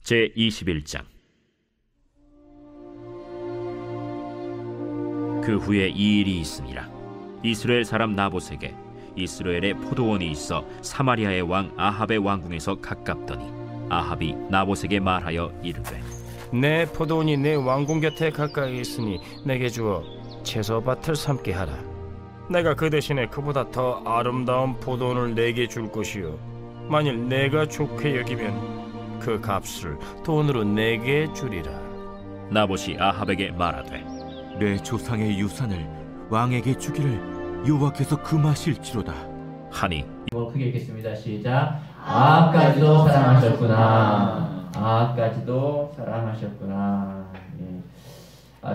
제21장. 그 후에 이 일이 있으니라. 이스라엘 사람 나봇에게 이스라엘에 포도원이 있어 사마리아의 왕 아합의 왕궁에서 가깝더니 아합이 나봇에게 말하여 이르되, 내 포도원이 내 왕궁 곁에 가까이 있으니 내게 주어 채소밭을 삼게 하라. 내가 그 대신에 그보다 더 아름다운 포도원을 내게 줄 것이요, 만일 내가 좋게 여기면 그 값을 돈으로 내게 주리라. 나봇이 아합에게 말하되, 내 조상의 유산을 왕에게 주기를 여호와께서 금하실지로다 하니, 크게 읽겠습니다. 시작. 아합까지도 사랑하셨구나. 아합까지도 사랑하셨구나. 예.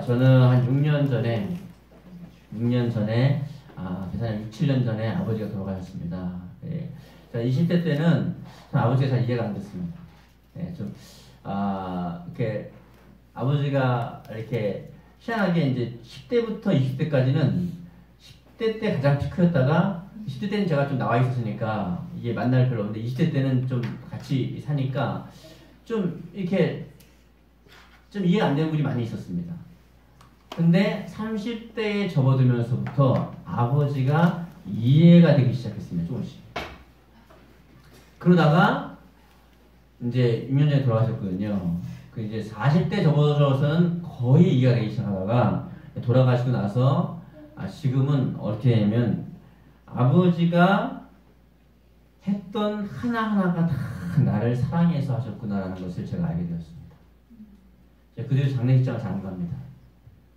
저는 한 6년 전에 한 6, 7년 전에 아버지가 돌아가셨습니다. 예. 20대 때는 아버지가 잘 이해가 안 됐습니다. 예, 이렇게 아버지가 이렇게 희한하게 이제 10대부터 20대까지는 10대 때 가장 피크였다가 20대 때는 제가 좀 나와 있었으니까 이게 만날 별로 없는데 20대 때는 좀 같이 사니까 좀 이렇게 좀 이해가 안 되는 분이 많이 있었습니다. 근데 30대에 접어들면서부터 아버지가 이해가 되기 시작했습니다. 조금씩. 그러다가 이제 6년 전에 돌아가셨거든요. 그 이제 40대 접어들어서는 거의 이해가 되기 시작하다가 돌아가시고 나서 지금은 어떻게 되냐면 아버지가 했던 하나하나가 다 나를 사랑해서 하셨구나라는 것을 제가 알게 되었습니다. 제가 그 뒤로 장례식장을 잘 안 갑니다.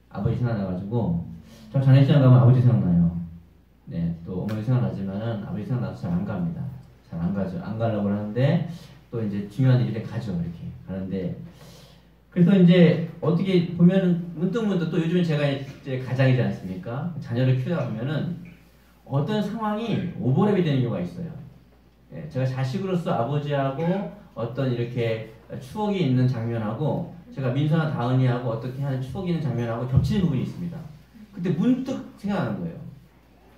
아버지 생각나가지고 저 장례식장 가면 아버지 생각나요. 네, 또 어머니 생각나지만은 아버지 생각나서 잘 안 갑니다. 잘 안 가죠. 안 가려고 하는데 또 이제 중요한 일에 가죠. 이렇게 가는데 그래서 이제 어떻게 보면은 문득문득 또 요즘에 제가 이제 가장이지 않습니까? 자녀를 키우다 보면은 어떤 상황이 오버랩이 되는 경우가 있어요. 예, 제가 자식으로서 아버지하고 어떤 이렇게 추억이 있는 장면하고 제가 민서나 다은이하고 어떻게 하는 추억이 있는 장면하고 겹치는 부분이 있습니다. 그때 문득 생각나는 거예요.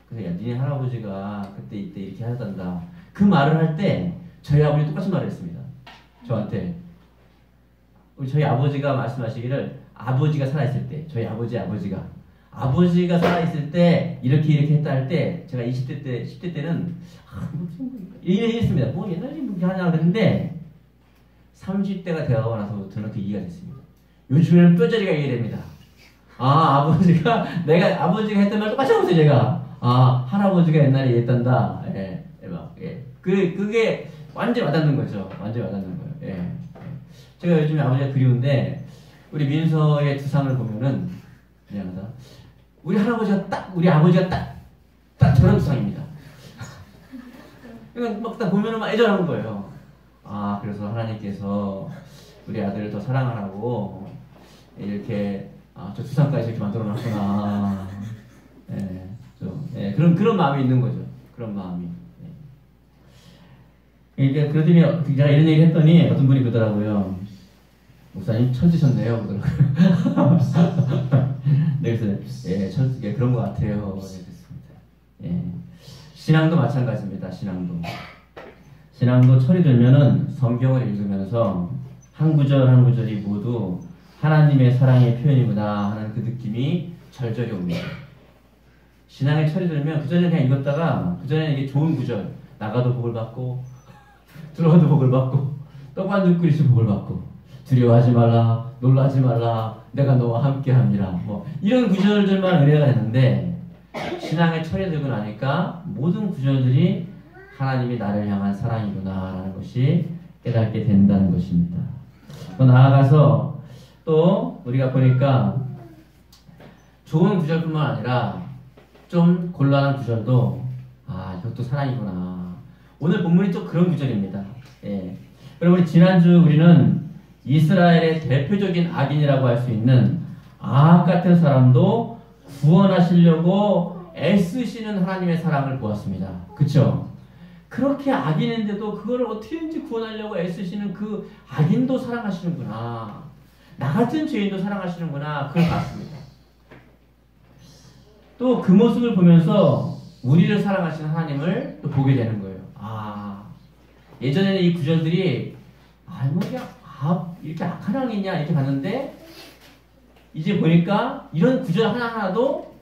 그래서 야, 니네 할아버지가 그때 이때 이렇게 하셨단다. 그 말을 할 때 저희 아버지 똑같이 말을 했습니다. 저한테. 저희 아버지가 말씀하시기를 아버지가 살아있을 때, 저희 아버지가 살아있을 때 이렇게 했다 할 때 제가 20대 때, 10대 때는 이랬습니다. 뭐 옛날에 그렇게 하냐 그랬는데 30대가 되어가고 나서부터는 그 이해가 됐습니다. 요즘에는 뼈저리가 이해됩니다. 아버지가 했던 말 똑같이 하고 있어요. 제가 할아버지가 옛날에 이랬단다. 그게 완전히 와닿는 거죠. 완전히 와닿는 거예요. 예. 제가 요즘에 아버지가 그리운데 우리 민서의 두상을 보면은 미안하다. 우리 아버지가 딱 저런 두상입니다. 이건 막 딱 보면은 막 애절한 거예요. 그래서 하나님께서 우리 아들을 더 사랑하라고 이렇게 저 두상까지 이렇게 만들어 놨구나. 그런 마음이 있는 거죠. 그런 마음이. 그러니까 그러더니 제가 이런 얘기를 했더니 어떤 분이 그러더라고요. 목사님 천지셨네요. 그러더라고요. 네, 그래서 그런 것 같아요. 예. 신앙도 마찬가지입니다. 신앙도 철이 들면은 성경을 읽으면서 한 구절 한 구절이 모두 하나님의 사랑의 표현이구나 하는 그 느낌이 절절히 옵니다. 신앙의 철이 들면 그전에 그냥 읽었다가 그전에는 이게 좋은 구절 나가도 복을 받고 들어가도 복을 받고 떡반죽 끓이시 복을 받고 두려워하지 말라 놀라지 말라 내가 너와 함께함이라 뭐 이런 구절들만 은혜가 했는데 신앙의 철이 들고 나니까 모든 구절들이 하나님이 나를 향한 사랑이구나 라는 것이 깨닫게 된다는 것입니다. 또 나아가서 또 우리가 보니까 좋은 구절뿐만 아니라 좀 곤란한 구절도 이것도 사랑이구나. 오늘 본문이 또 그런 구절입니다. 예. 여러분 지난주 우리는 이스라엘의 대표적인 악인이라고 할 수 있는 아합 같은 사람도 구원하시려고 애쓰시는 하나님의 사랑을 보았습니다. 그쵸? 그렇게 악인인데도 그거를 어떻게든지 구원하려고 애쓰시는 그 악인도 사랑하시는구나. 나 같은 죄인도 사랑하시는구나. 그걸 봤습니다. 또 그 모습을 보면서 우리를 사랑하시는 하나님을 또 보게 되는 거예요. 예전에는 이 구절들이 그냥 이렇게 악한 왕이 있냐 이렇게 봤는데 이제 보니까 이런 구절 하나하나도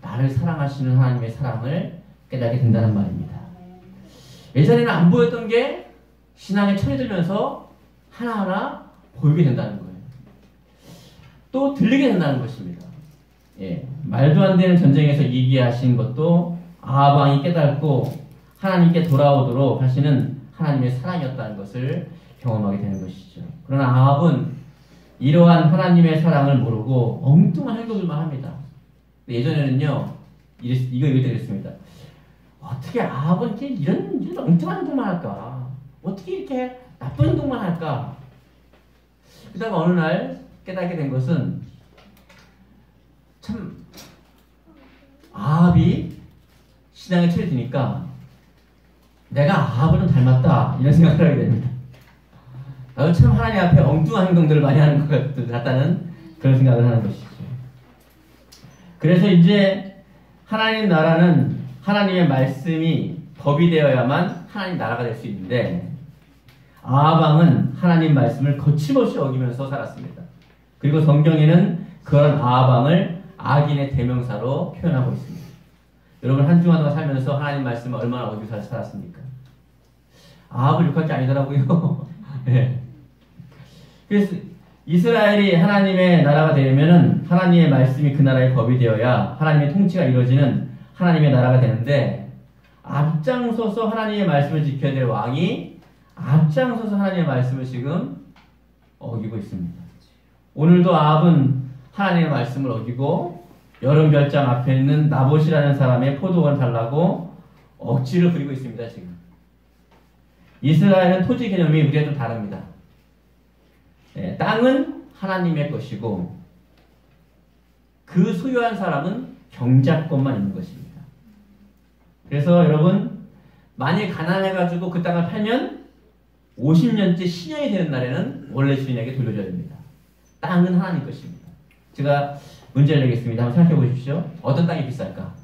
나를 사랑하시는 하나님의 사랑을 깨닫게 된다는 말입니다. 예전에는 안 보였던 게 신앙에 철이 들면서 하나하나 보이게 된다는 거예요. 또 들리게 된다는 것입니다. 예, 말도 안 되는 전쟁에서 이기하신 것도 아합 왕이 깨닫고 하나님께 돌아오도록 하시는 하나님의 사랑이었다는 것을 경험하게 되는 것이죠. 그러나 아합은 이러한 하나님의 사랑을 모르고 엉뚱한 행동들만 합니다. 예전에는요, 이거 그랬습니다. 어떻게 아합은 이런 엉뚱한 행동만 할까? 어떻게 이렇게 나쁜 행동만 할까? 그다가 어느 날 깨닫게 된 것은 참 아합이 신앙에 철이 드니까 내가 아합을 좀 닮았다 이런 생각을 하게 됩니다. 나도 참 하나님 앞에 엉뚱한 행동들을 많이 하는 것 같다는 그런 생각을 하는 것이죠. 그래서 이제 하나님 나라는 하나님의 말씀이 법이 되어야만 하나님 나라가 될 수 있는데 아합 왕은 하나님 말씀을 거침없이 어기면서 살았습니다. 그리고 성경에는 그런 아합 왕을 악인의 대명사로 표현하고 있습니다. 여러분 한 주간 동안 살면서 하나님 말씀을 얼마나 어기고 살았습니까? 아합을 욕할 게 아니더라고요. 네. 그래서 이스라엘이 하나님의 나라가 되려면은 하나님의 말씀이 그 나라의 법이 되어야 하나님의 통치가 이루어지는 하나님의 나라가 되는데 앞장서서 하나님의 말씀을 지켜야 될 왕이 앞장서서 하나님의 말씀을 지금 어기고 있습니다. 오늘도 아합은 하나님의 말씀을 어기고 여름별장 앞에 있는 나봇이라는 사람의 포도원을 달라고 억지를 부리고 있습니다. 지금 이스라엘은 토지 개념이 우리가 좀 다릅니다. 땅은 하나님의 것이고 그 소유한 사람은 경작권만 있는 것입니다. 그래서 여러분 만일 가난해가지고 그 땅을 팔면 50년째 신용이 되는 날에는 원래 주인에게 돌려줘야 됩니다. 땅은 하나님 것입니다. 제가 문제를 내겠습니다. 한번 생각해 보십시오. 어떤 땅이 비쌀까?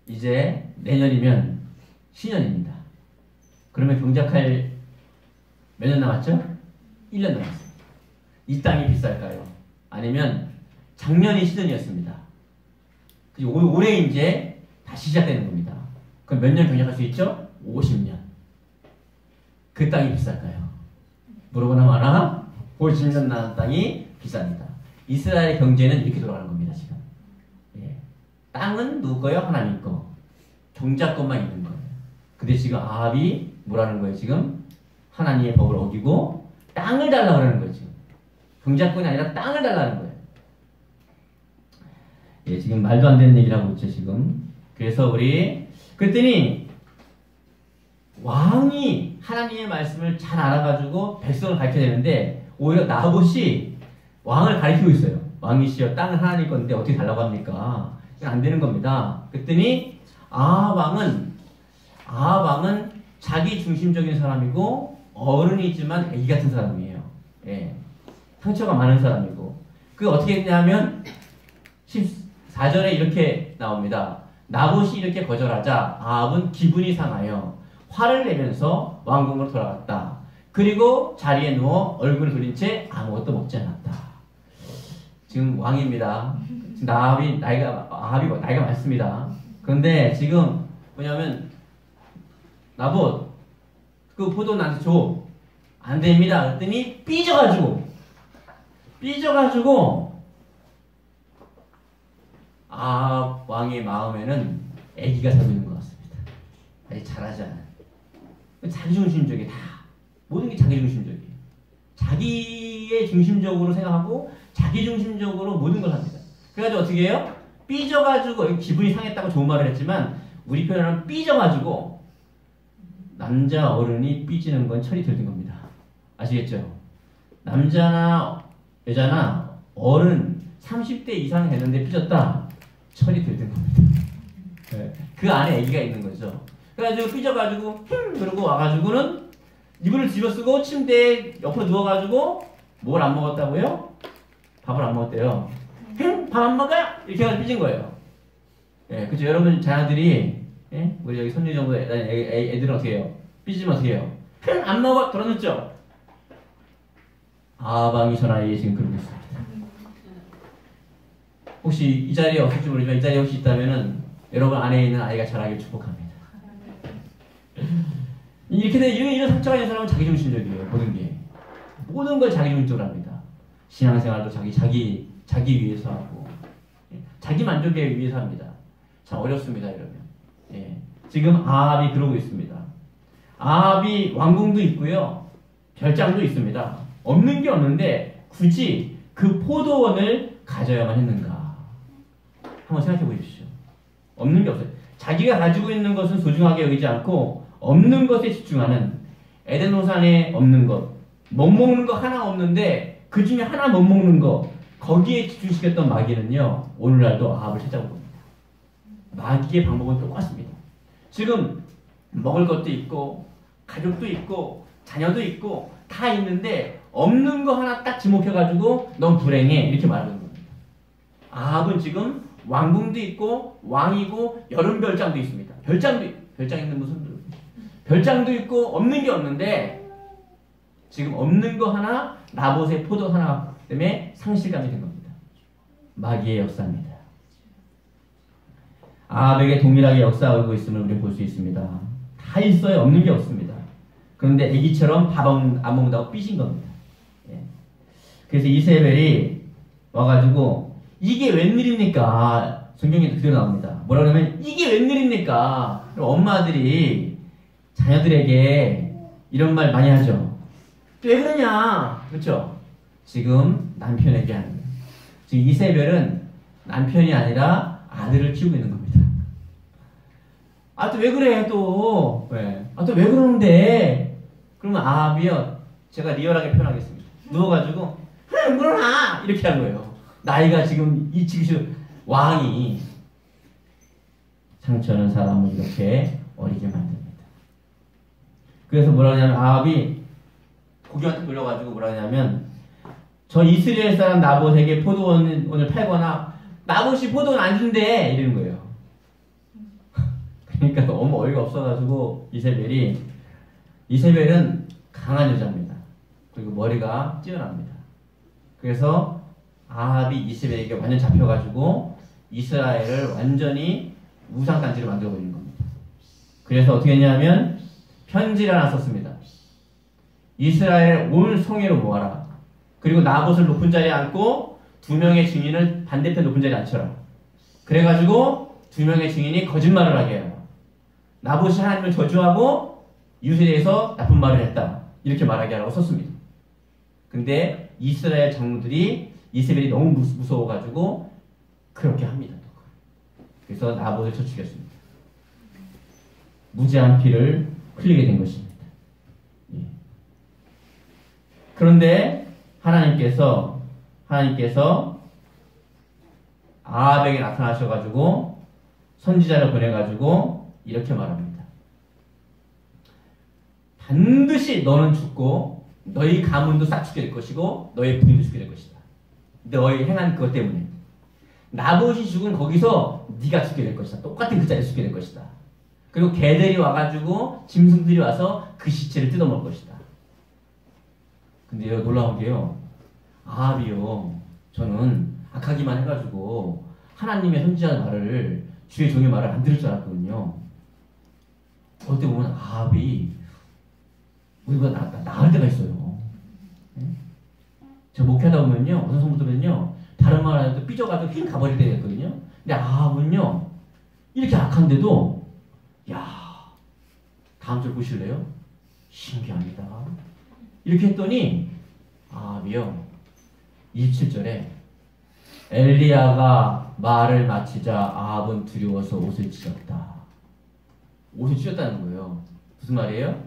이제 내년이면 신년입니다. 그러면 경작할 몇 년 남았죠? 1년 남았어요. 이 땅이 비쌀까요? 아니면 작년이 신년이었습니다. 올해 이제 다시 시작되는 겁니다. 그럼 몇 년 경작할 수 있죠? 50년. 그 땅이 비쌀까요? 물어보나 마나 50년 남은 땅이 비쌉니다. 이스라엘 경제는 이렇게 돌아가는 겁니다. 지금. 예. 땅은 누구 거예요? 하나님 거. 경작권만 있는 거예요. 근데 지금 아합이 뭐라는 거예요? 지금 하나님의 법을 어기고 땅을 달라고 하는 거예요. 지금. 경작권이 아니라 땅을 달라는 거예요. 예, 지금 말도 안 되는 얘기를 하고 있죠. 지금. 그래서 그랬더니 왕이 하나님의 말씀을 잘 알아가지고 백성을 가르쳐야 되는데 오히려 나봇이 왕을 가르치고 있어요. 왕이시여 땅은 하나님 건데 어떻게 달라고 합니까? 안 되는 겁니다. 그랬더니 아합 왕은 자기 중심적인 사람이고 어른이지만 애기 같은 사람이에요. 예. 상처가 많은 사람이고 그게 어떻게 했냐면 14절에 이렇게 나옵니다. 나봇이 이렇게 거절하자 아합은 기분이 상하여 화를 내면서 왕궁으로 돌아갔다. 그리고 자리에 누워 얼굴을 돌린 채 아무것도 먹지 않았다. 지금 왕입니다. 지금 아합이 나이가 많습니다. 그런데 지금 뭐냐면 나봇 그 포도 나한테 줘. 안 됩니다. 그랬더니 삐져가지고 아합 왕의 마음에는 애기가 살고 있는 것 같습니다. 아직 잘하지 않아요. 자기중심적이에요. 다 모든 게 자기중심적이에요. 자기의 중심적으로 생각하고 자기중심적으로 모든 걸 합니다. 그래가지고 어떻게 해요? 삐져가지고 기분이 상했다고 좋은 말을 했지만 우리 표현은 삐져가지고 남자 어른이 삐지는 건 철이 들든 겁니다. 아시겠죠? 남자나 여자나 어른 30대 이상 됐는데 삐졌다. 철이 들든 겁니다. 네. 그 안에 애기가 있는 거죠. 그래가지고 삐져가지고 그러고 와가지고는 이불을 뒤집어쓰고 침대에 옆으로 누워가지고 뭘 안 먹었다고요? 밥을 안 먹었대요. 밥 안 먹어요? 이렇게 해가지고 삐진 거예요. 예, 그죠? 여러분 자녀들이 예? 우리 여기 손주정도 애들은 어떻게 해요? 삐지면 어떻게 해요? 안 먹어. 돌아놓죠. 아방이 전 아이에 지금 그러고 있습니다. 혹시 이 자리에 없을지 모르지만 이 자리에 혹시 있다면은 여러분 안에 있는 아이가 자라길 축복합니다. 이렇게 된 이런 상처가 있는 사람은 자기중심적이에요. 모든 걸 자기중심적으로 합니다. 신앙생활도 자기 위해서 하고 자기 만족에 위해서 합니다. 참 어렵습니다, 이러면. 예. 지금 아합이 그러고 있습니다. 아합이 왕궁도 있고요, 별장도 있습니다. 없는 게 없는데 굳이 그 포도원을 가져야만 했는가? 한번 생각해 보십시오. 없는 게 없어요. 자기가 가지고 있는 것은 소중하게 여기지 않고 없는 것에 집중하는, 에덴 동산에 없는 것, 못 먹는 거 하나 없는데 그 중에 하나 못 먹는 거, 거기에 집중시켰던 마귀는요, 오늘날도 아합을 찾아온 겁니다. 마귀의 방법은 똑같습니다. 지금 먹을 것도 있고 가족도 있고 자녀도 있고 다 있는데 없는 거 하나 딱 지목해가지고 넌 불행해, 이렇게 말하는 겁니다. 아합은 지금 왕궁도 있고 왕이고 여름 별장도 있습니다. 별장 있는 무슨 별장도 있고 없는 게 없는데 지금 없는 거 하나, 나봇의 포도 하나 때문에 상실감이 된 겁니다. 마귀의 역사입니다. 아합에게 동일하게 역사하고 있음을 우리는 볼 수 있습니다. 다 있어요. 없는 게 없습니다. 그런데 애기처럼 밥 안 먹는다고 삐진 겁니다. 예. 그래서 이세벨이 와가지고 이게 웬일입니까? 성경에도 그대로 나옵니다. 뭐라 그러면 이게 웬일입니까? 엄마들이 자녀들에게 이런 말 많이 하죠. 왜 그러냐? 그렇죠? 지금 남편에게 하는 거예요. 지금 이세벨은 남편이 아니라 아들을 키우고 있는 겁니다. 아, 또 왜 그래, 또. 왜? 아, 또 왜 그러는데? 그러면 아합이요, 제가 리얼하게 표현하겠습니다. 누워가지고, 물어나! 이렇게 한 거예요. 나이가 지금 왕이. 상처는 사람을 이렇게 어리게 만듭니다. 그래서 뭐라 하냐면, 아합이 고기한테 돌려가지고 뭐라 하냐면, 저 이스라엘 사람 나봇에게 포도원을 팔거나, 나봇이 포도원 안 준대! 이러는 거예요. 그러니까 너무 어이가 없어가지고 이세벨은 강한 여자입니다. 그리고 머리가 뛰어납니다. 그래서 아합이 이세벨에게 완전 잡혀가지고 이스라엘을 완전히 우상단지로 만들어버린 겁니다. 그래서 어떻게 했냐면 편지를 하나 썼습니다. 이스라엘 온 성회로 모아라. 그리고 나봇을 높은 자리에 앉고 2명의 증인을 반대편 높은 자리에 앉혀라. 그래가지고 2명의 증인이 거짓말을 하게 해요. 나봇이 하나님을 저주하고 이웃에 대해서 나쁜 말을 했다, 이렇게 말하게 하라고 썼습니다. 근데 이스라엘 장로들이 이세벨이 너무 무서워가지고 그렇게 합니다. 그래서 나봇을 쳐 죽였습니다. 무지한 피를 흘리게 된 것입니다. 예. 그런데 하나님께서 아합에게 나타나셔가지고 선지자를 보내가지고 이렇게 말합니다. 반드시 너는 죽고 너희 가문도 싹 죽게 될 것이고 너희 부인도 죽게 될 것이다. 너희 행한 그것 때문에 나봇이 죽은 거기서 네가 죽게 될 것이다. 똑같은 그 자리에 죽게 될 것이다. 그리고 개들이 와가지고 짐승들이 와서 그 시체를 뜯어먹을 것이다. 근데 놀라운 게요, 아합이요, 저는 악하기만 해가지고 하나님의 선지자 말을, 주의 종의 말을 안 들을 줄 알았거든요. 어떻게 보면 아합이 우리보다 나을 때가 있어요. 제가 목회하다 보면요, 어떤 성도들은요, 다른 말 하는데 삐져가지고 휙 가버릴 때가 있거든요. 근데 아합은요, 이렇게 악한데도, 야, 다음 절 보실래요? 신기합니다. 이렇게 했더니 아합이요, 27절에 엘리야가 말을 마치자 아합은 두려워서 옷을 찢었다. 옷을 찢었다는 거예요. 무슨 말이에요?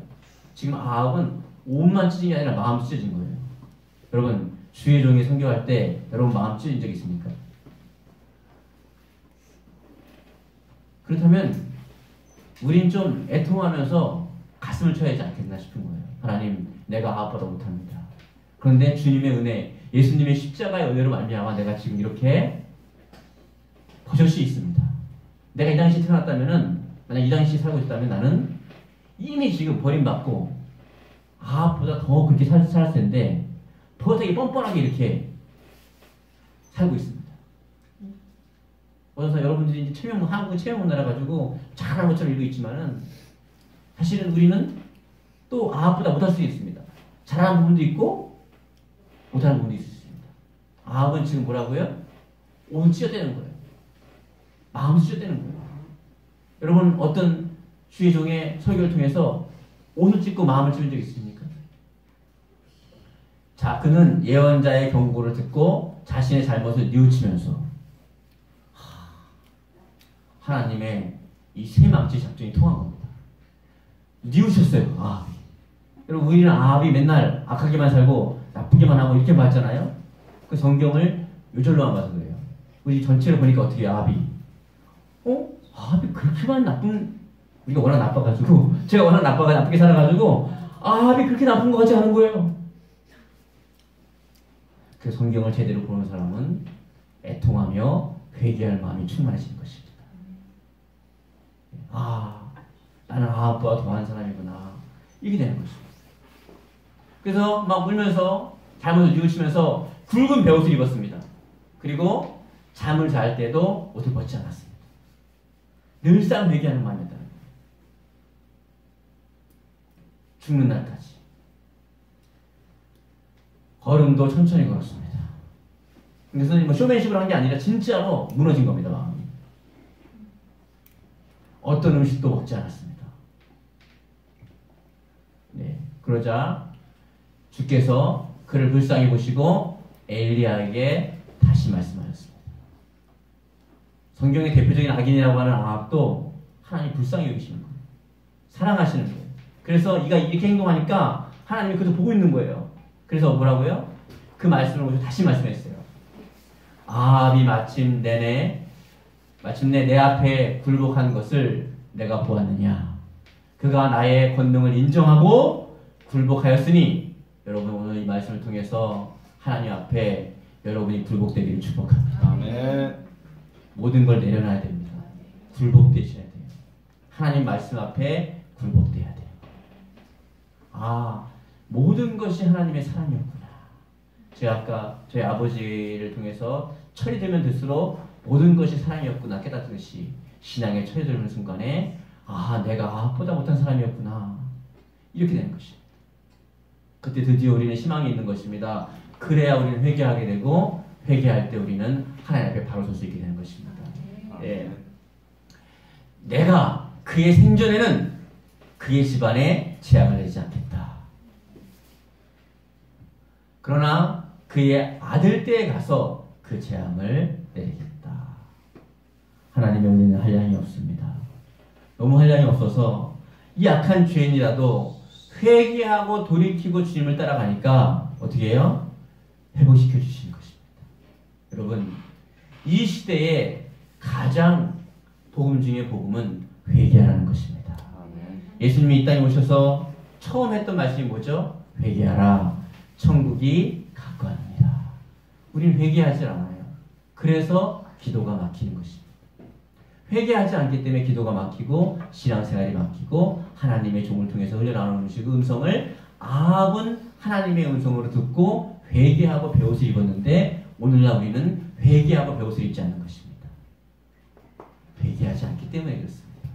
지금 아합은 옷만 찢은 게 아니라 마음 찢어진 거예요. 여러분, 주의 종이 선교할 때 여러분 마음 찢어진 적 있습니까? 그렇다면 우린 좀 애통하면서 가슴을 쳐야 하지 않겠나 싶은 거예요. 하나님, 내가 아합보다 못합니다. 그런데 주님의 은혜, 예수님의 십자가의 은혜로 말미암아 내가 지금 이렇게 버젓이 있습니다. 내가 이 당시에 태어났다면은, 만약 이 당시에 살고 있다면 나는 이미 지금 버림받고 아합보다 더 그렇게 살았을 텐데 더 되게 뻔뻔하게 이렇게 살고 있습니다. 그래서 여러분들이 이제 체면, 한국은 체면 문화라 가지고 잘하는 것처럼 이러고 있지만은 사실은 우리는 또 아합보다 못할 수 있습니다. 잘하는 부분도 있고 못하는 부분도 있을 수 있습니다. 아합은 지금 뭐라고요? 오늘 찢어대는 거예요. 마음을 찢어대는 거예요. 여러분 어떤 주의 종의 설교를 통해서 옷을 찢고 마음을 찢은 적 있습니까? 자, 그는 예언자의 경고를 듣고 자신의 잘못을 뉘우치면서 하나님의 이 쇠망치 작전이 통한 겁니다. 뉘우쳤어요. 아합이. 여러분 우리는 아합이 맨날 악하게만 살고 나쁘게만 하고 이렇게 봤잖아요. 그 성경을 요절로만 봐서 그래요. 우리 전체를 보니까 어떻게 해요, 아합이? 아합이 그렇게만 나쁜, 우리가 워낙 나빠가지고, 제가 워낙 나쁘게 살아가지고 아합이 그렇게 나쁜 것 같지 않은 거예요. 그 성경을 제대로 보는 사람은 애통하며 회개할 마음이 충만해지는 것입니다. 나는 아합보다 더한 사람이구나. 이게 되는 것입니다. 그래서 막 울면서 잘못을 뉘우치면서 굵은 베옷을 입었습니다. 그리고 잠을 잘 때도 옷을 벗지 않았습니다. 늘상 회개하는 마음이었다는 거예요. 죽는 날까지. 걸음도 천천히 걸었습니다. 그래서 뭐 쇼맨십으로 한 게 아니라 진짜로 무너진 겁니다, 마음이. 어떤 음식도 먹지 않았습니다. 네, 그러자 주께서 그를 불쌍히 보시고 엘리야에게 다시 말씀하셨습니다. 성경의 대표적인 악인이라고 하는 아합도 하나님 불쌍히 여기시는 거예요. 사랑하시는 거예요. 그래서 이가 이렇게 행동하니까 하나님이 그것을 보고 있는 거예요. 그래서 뭐라고요? 그 말씀을 보시고 다시 말씀했어요. 아합이 마침내 내 앞에 굴복한 것을 내가 보았느냐. 그가 나의 권능을 인정하고 굴복하였으니 여러분 오늘 이 말씀을 통해서 하나님 앞에 여러분이 굴복되기를 축복합니다. 아멘. 모든 걸 내려놔야 됩니다. 굴복되셔야 돼요. 하나님 말씀 앞에 굴복돼야 돼요. 모든 것이 하나님의 사랑이었구나. 제가 아까 저희 아버지를 통해서 철이 들면 들수록 모든 것이 사랑이었구나 깨닫듯이 신앙에 철이 들는 순간에 내가 아합보다 못한 사람이었구나. 이렇게 되는 것입니다. 그때 드디어 우리는 희망이 있는 것입니다. 그래야 우리는 회개하게 되고 회개할 때 우리는 하나님 앞에 바로 설 수 있게 되는 것입니다. 예. 내가 그의 생전에는 그의 집안에 재앙을 내지 않겠다. 그러나 그의 아들 때에 가서 그 재앙을 내리겠다. 하나님의 은혜는 한량이 없습니다. 너무 한량이 없어서 이 악한 죄인이라도 회개하고 돌이키고 주님을 따라가니까 어떻게 해요? 회복시켜 주시는 것입니다. 여러분, 이 시대에 가장 복음 중에 복음은 회개하라는 것입니다. 예수님이 이 땅에 오셔서 처음 했던 말씀이 뭐죠? 회개하라. 천국이 가까웠습니다. 우리는 회개하지 않아요. 그래서 기도가 막히는 것입니다. 회개하지 않기 때문에 기도가 막히고 신앙생활이 막히고 하나님의 종을 통해서 흘러나오는 음성을 아합은 하나님의 음성으로 듣고 회개하고 베옷을 입었는데 오늘날 우리는 회개하고 베옷을 입지 않는 것입니다. 회개하지 않기 때문에 그렇습니다.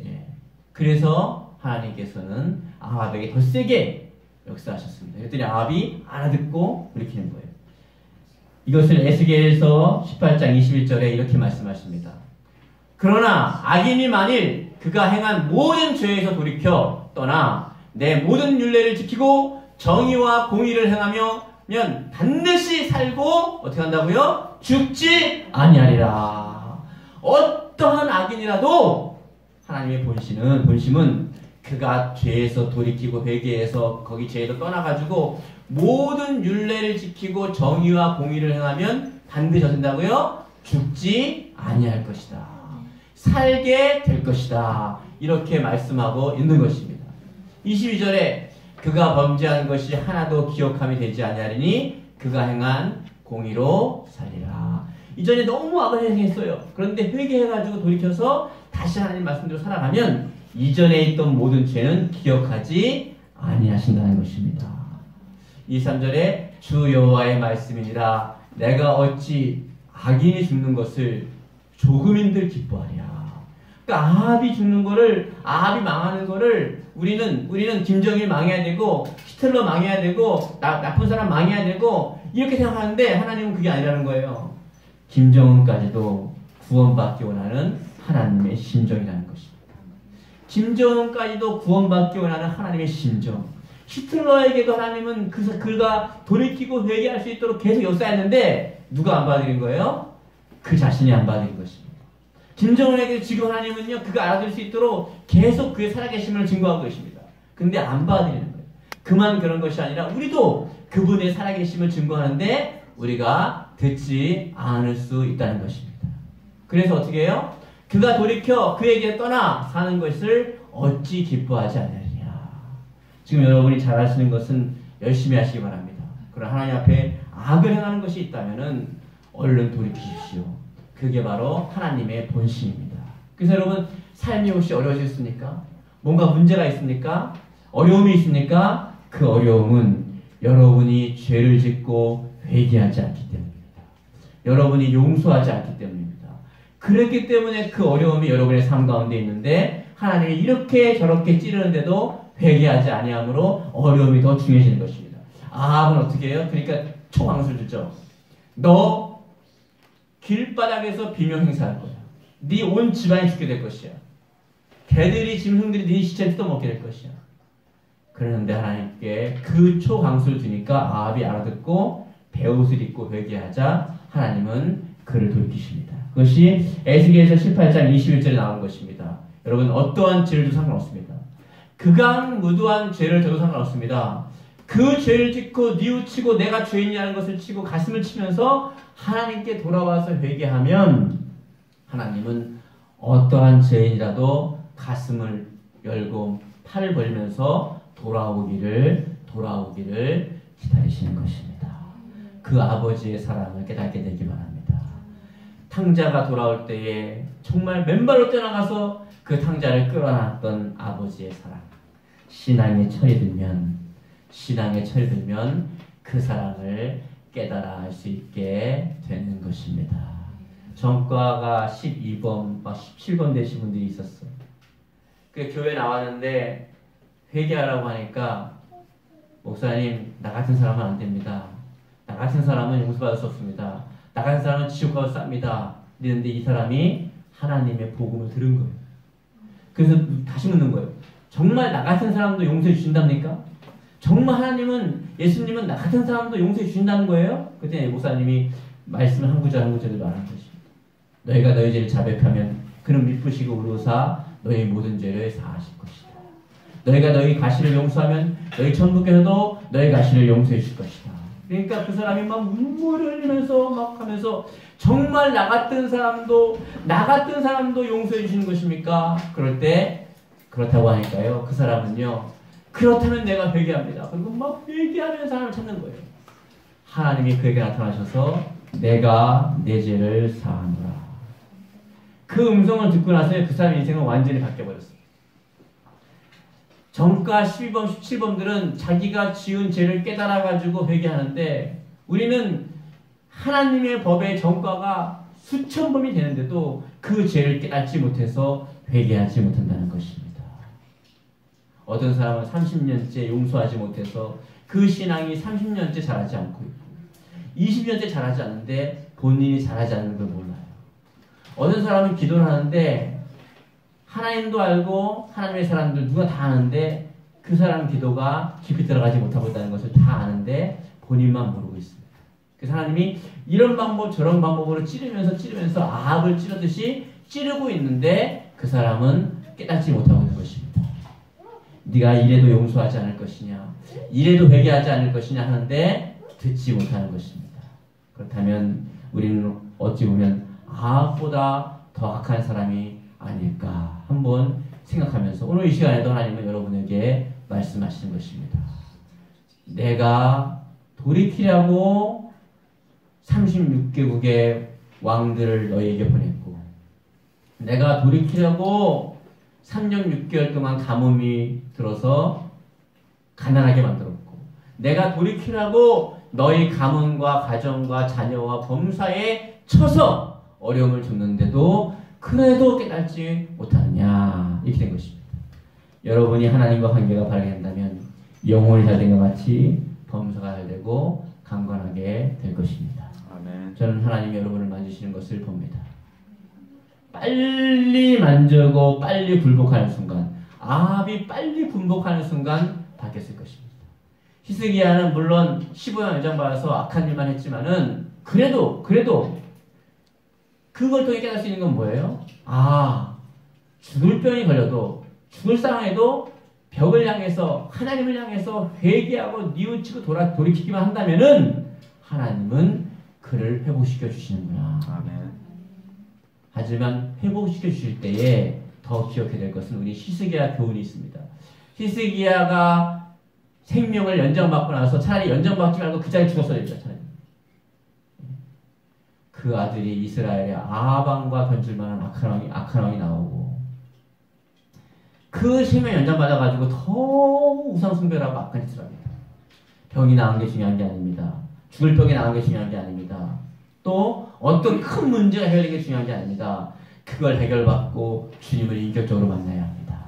예. 그래서 하나님께서는 아합에게 더 세게 역사하셨습니다. 그랬더니 아합이 알아듣고 돌이키는 거예요. 이것을 에스겔서 18장 21절에 이렇게 말씀하십니다. 그러나 악인이 만일 그가 행한 모든 죄에서 돌이켜 떠나 내 모든 율례를 지키고 정의와 공의를 행하면 반드시 살고 어떻게 한다고요? 죽지 아니하리라. 어떠한 악인이라도 하나님의 본심은 그가 죄에서 돌이키고 회개해서 거기 죄에서 떠나가지고 모든 율례를 지키고 정의와 공의를 행하면 반드시 어떻게 된다고요? 죽지 아니할 것이다. 살게 될 것이다. 이렇게 말씀하고 있는 것입니다. 22절에 그가 범죄한 것이 하나도 기억함이 되지 아니하리니 그가 행한 공의로 살리라. 이전에 너무 악을 행했어요. 그런데 회개해가지고 돌이켜서 다시 하나님 말씀대로 살아가면 이전에 있던 모든 죄는 기억하지 아니하신다는 것입니다. 23절에 주 여호와의 말씀이니라. 내가 어찌 악인이 죽는 것을 조금인들 기뻐하랴. 그러니까 아합이 죽는 거를, 아합이 망하는 거를 우리는 김정일 망해야 되고 히틀러 망해야 되고 나쁜 사람 망해야 되고 이렇게 생각하는데 하나님은 그게 아니라는 거예요. 김정은까지도 구원받기 원하는 하나님의 심정이라는 것입니다. 김정은까지도 구원받기 원하는 하나님의 심정. 히틀러에게도 하나님은 그가 돌이키고 회개할 수 있도록 계속 역사했는데 누가 안 받아들인 거예요? 그 자신이 안 받아들인 것입니다. 김정은에게 지금 하나님은요, 그가 알아들 수 있도록 계속 그의 살아계심을 증거하고 계십니다. 근데 안 받아들이는 거예요. 그만 그런 것이 아니라 우리도 그분의 살아계심을 증거하는데 우리가 듣지 않을 수 있다는 것입니다. 그래서 어떻게 해요? 그가 돌이켜 그에게 떠나 사는 것을 어찌 기뻐하지 않으리냐. 지금 여러분이 잘 하시는 것은 열심히 하시기 바랍니다. 그러나 하나님 앞에 악을 행하는 것이 있다면 얼른 돌이키십시오. 그게 바로 하나님의 본심입니다. 그래서 여러분, 삶이 혹시 어려우셨습니까? 뭔가 문제가 있습니까? 어려움이 있습니까? 그 어려움은 여러분이 죄를 짓고 회개하지 않기 때문입니다. 여러분이 용서하지 않기 때문입니다. 그렇기 때문에 그 어려움이 여러분의 삶 가운데 있는데 하나님이 이렇게 저렇게 찌르는데도 회개하지 아니함으로 어려움이 더 중요해지는 것입니다. 아합은 어떻게 해요? 그러니까 총앙술 주죠. 너 길바닥에서 비명 행사할 거야. 네 온 집안이 죽게 될 것이야. 개들이 짐승들이 네 시체를 뜯어먹게 될 것이야. 그러는데 하나님께 그 초강수를 주니까 아합이 알아듣고 베옷을 입고 회개하자 하나님은 그를 돌이키십니다. 그것이 에스겔서 18장 21절에 나오는 것입니다. 여러분, 어떠한 죄를 상관없습니다. 극악무도한 죄를 져도 상관없습니다. 그 죄를 짓고 뉘우치고 내가 죄인이라는 것을 치고 가슴을 치면서 하나님께 돌아와서 회개하면 하나님은 어떠한 죄인이라도 가슴을 열고 팔을 벌면서 돌아오기를 기다리시는 것입니다. 그 아버지의 사랑을 깨닫게 되기 바랍니다. 탕자가 돌아올 때에 정말 맨발로 뛰어나가서 그 탕자를 끌어안았던 아버지의 사랑. 신앙의 철이 들면 그 사랑을 깨달아 알 수 있게 되는 것입니다. 전과가 12번, 17번 되신 분들이 있었어요. 그 교회 나왔는데 회개하라고 하니까 목사님, 나 같은 사람은 안 됩니다. 나 같은 사람은 용서받을 수 없습니다. 나 같은 사람은 지옥 가서 쌉니다. 이랬는데 이 사람이 하나님의 복음을 들은 거예요. 그래서 다시 묻는 거예요. 정말 나 같은 사람도 용서해 주신답니까? 정말 하나님은, 예수님은 나 같은 사람도 용서해 주신다는 거예요? 그때 목사님이 말씀을 한 구절 한 구절을 말한 것입니다. 너희가 너희 죄를 자백하면 그는 미쁘시고 의로사 너희 모든 죄를 사하실 것이다. 너희가 너희 가시를 용서하면 너희 천부께서도 너희 가시를 용서해 줄 것이다. 그러니까 그 사람이 막 눈물을 흘리면서 막 하면서 정말 나 같은 사람도 용서해 주시는 것입니까? 그럴 때 그렇다고 하니까요. 그 사람은요. 그렇다면 내가 회개합니다. 그리고 막 회개하는 사람을 찾는 거예요. 하나님이 그에게 나타나셔서 내가 내 죄를 사하노라. 그 음성을 듣고 나서 그 사람의 인생은 완전히 바뀌어버렸어요. 전과 12번, 17번들은 자기가 지은 죄를 깨달아가지고 회개하는데 우리는 하나님의 법의 전과가 수천 번이 되는데도 그 죄를 깨닫지 못해서 회개하지 못한다는 것입니다. 어떤 사람은 30년째 용서하지 못해서 그 신앙이 30년째 자라지 않고 있고 20년째 자라지 않는데 본인이 자라지 않는 걸 몰라요. 어떤 사람은 기도를 하는데 하나님도 알고 하나님의 사람들 누가 다 아는데 그 사람 기도가 깊이 들어가지 못하고 있다는 것을 다 아는데 본인만 모르고 있습니다. 그래서 하나님이 이런 방법 저런 방법으로 찌르면서 아합을 찌르듯이 찌르고 있는데 그 사람은 깨닫지 못하고 있는 것입니다. 네가 이래도 용서하지 않을 것이냐, 이래도 회개하지 않을 것이냐 하는데 듣지 못하는 것입니다. 그렇다면 우리는 어찌 보면 아합보다 더 악한 사람이 아닐까 한번 생각하면서 오늘 이 시간에도 하나님은 여러분에게 말씀하시는 것입니다. 내가 돌이키라고 36개국의 왕들을 너희에게 보냈고 내가 돌이키라고 3년 6개월 동안 가뭄이 들어서 가난하게 만들었고, 내가 돌이키라고 너희 가문과 가정과 자녀와 범사에 쳐서 어려움을 줬는데도 그래도 깨닫지 못하느냐, 이렇게 된 것입니다. 여러분이 하나님과 관계가 바르게 된다면 영혼이 잘 된 것 같이 범사가 잘 되고 강건하게 될 것입니다. 아멘. 저는 하나님이 여러분을 만지시는 것을 봅니다. 빨리 만지고 빨리 굴복하는 순간, 아합이 빨리 굴복하는 순간 바뀌었을 것입니다. 히스기야는 물론 15년 연장받아서 악한 일만 했지만은 그래도 그걸 통해 깨달을 수 있는 건 뭐예요? 죽을 병이 걸려도, 죽을 상황에도 벽을 향해서, 하나님을 향해서 회개하고 뉘우치고 돌이키기만 한다면은 하나님은 그를 회복시켜 주시는구나. 아멘. 하지만 회복시켜 주실 때에 더 기억해야 될 것은 우리 히스기야 교훈이 있습니다. 히스기야가 생명을 연장받고 나서 차라리 연장받지 말고 그 자리에 죽었어야 됩니다. 차라리. 그 아들이 이스라엘의 아합왕과 견줄만한 악한 왕이 나오고, 그 생명 연장받아가지고 더 우상숭배라고 악한 짓을 합니다. 병이 나은 게 중요한 게 아닙니다. 죽을 병이 나은 게 중요한 게 아닙니다. 또 어떤 큰 문제가 해결되는 게 중요한 게 아닙니다. 그걸 해결받고 주님을 인격적으로 만나야 합니다.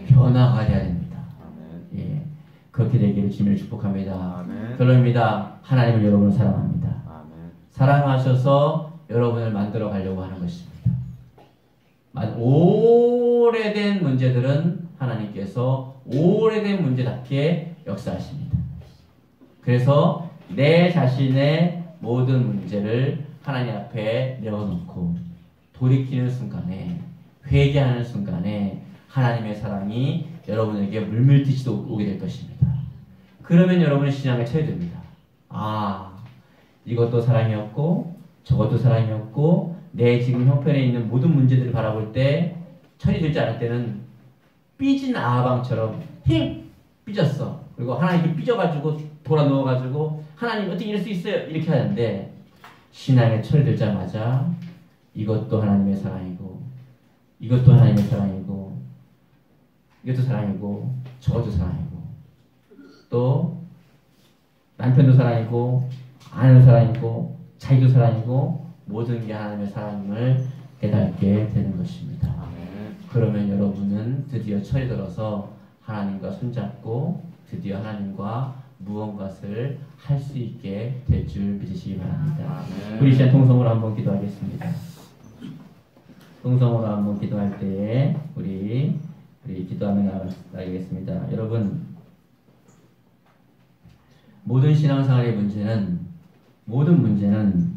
변화가 돼야 됩니다. 예, 그렇게 되기를 주님을 축복합니다. 결론입니다. 하나님은 여러분을 사랑합니다. 사랑하셔서 여러분을 만들어 가려고 하는 것입니다. 오래된 문제들은 하나님께서 오래된 문제답게 역사하십니다. 그래서 내 자신의 모든 문제를 하나님 앞에 내어놓고 돌이키는 순간에, 회개하는 순간에 하나님의 사랑이 여러분에게 물밀듯이 오게 될 것입니다. 그러면 여러분의 신앙을 쳐야 됩니다. 이것도 사랑이었고 저것도 사랑이었고, 내 지금 형편에 있는 모든 문제들을 바라볼 때 처리되지 않을 때는 삐진 아합왕처럼 삐졌어. 그리고 하나님이 삐져가지고 돌아 누워가지고 하나님 어떻게 이럴 수 있어요? 이렇게 하는데, 신앙에 처리되자마자 이것도 하나님의 사랑이고 이것도 하나님의 사랑이고 이것도 사랑이고 저것도 사랑이고, 또 남편도 사랑이고 아내도 사랑이고 자기도 사랑이고 모든 게 하나님의 사랑임을 깨닫게 되는 것입니다. 그러면 여러분은 드디어 철이 들어서 하나님과 손잡고 드디어 하나님과 무언가를 할 수 있게 될 줄 믿으시기 바랍니다. 우리 시간 통성으로 한번 기도하겠습니다. 통성으로 한번 기도할 때에 우리 기도하며 나가겠습니다. 여러분, 모든 신앙생활의 모든 문제는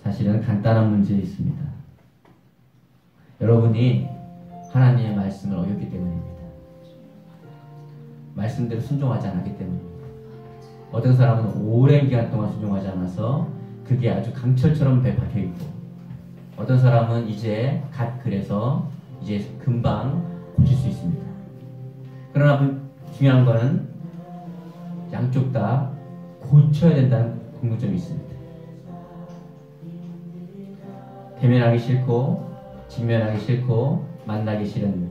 사실은 간단한 문제에 있습니다. 여러분이 하나님의 말씀을 어겼기 때문입니다. 말씀대로 순종하지 않았기 때문입니다. 어떤 사람은 오랜 기간 동안 순종하지 않아서 그게 아주 강철처럼 박혀있고, 어떤 사람은 이제 그래서 이제 금방 고칠 수 있습니다. 그러나 중요한 거는 양쪽 다 고쳐야 된다는 궁극점이 있습니다. 대면하기 싫고 직면하기 싫고 만나기 싫은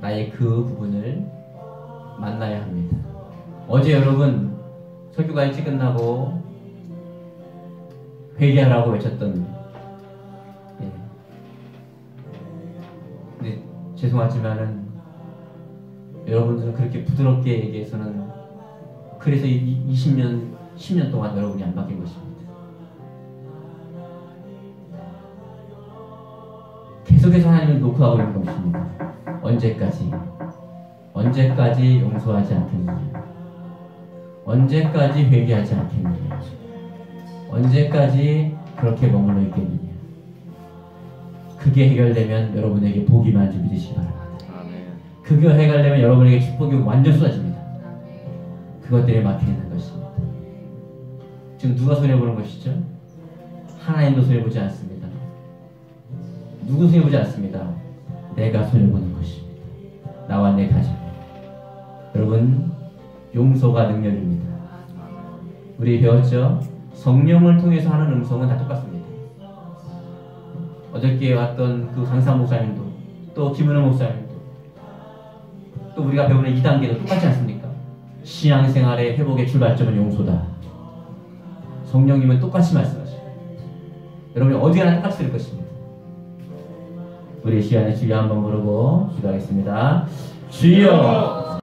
나의 그 부분을 만나야 합니다. 어제 여러분 설교가 일찍 끝나고 회개하라고 외쳤던, 근데 죄송하지만은 여러분들은 그렇게 부드럽게 얘기해서는, 그래서 20년 10년 동안 여러분이 안 바뀐 것입니다. 계속해서 하나님을 녹화하고 있는 것입니다. 언제까지 용서하지 않겠느냐? 언제까지 회개하지 않겠느냐? 언제까지 그렇게 머물러 있겠느냐? 그게 해결되면 여러분에게 복이 많은 줄 믿으시기 바랍니다. 그게 해결되면 여러분에게 축복이 완전 쏟아집니다. 그것 때문에 막혀있는 것입니다. 지금 누가 손해보는 것이죠? 하나님도 손해보지 않습니다. 누구 손해보지 않습니다. 내가 손해보는 것입니다. 나와 내 가족. 여러분, 용서가 능력입니다. 우리 배웠죠? 성령을 통해서 하는 음성은 다 똑같습니다. 어저께 왔던 그 강사 목사님도, 또 김은호 목사님도, 또 우리가 배우는 2단계도 똑같지 않습니까? 신앙생활의 회복의 출발점은 용서다. 성령님은 똑같이 말씀하십니다. 여러분이 어디 가나 똑같이 들을 것입니다. 우리 시간에 주여 한번 부르고 기도하겠습니다. 주여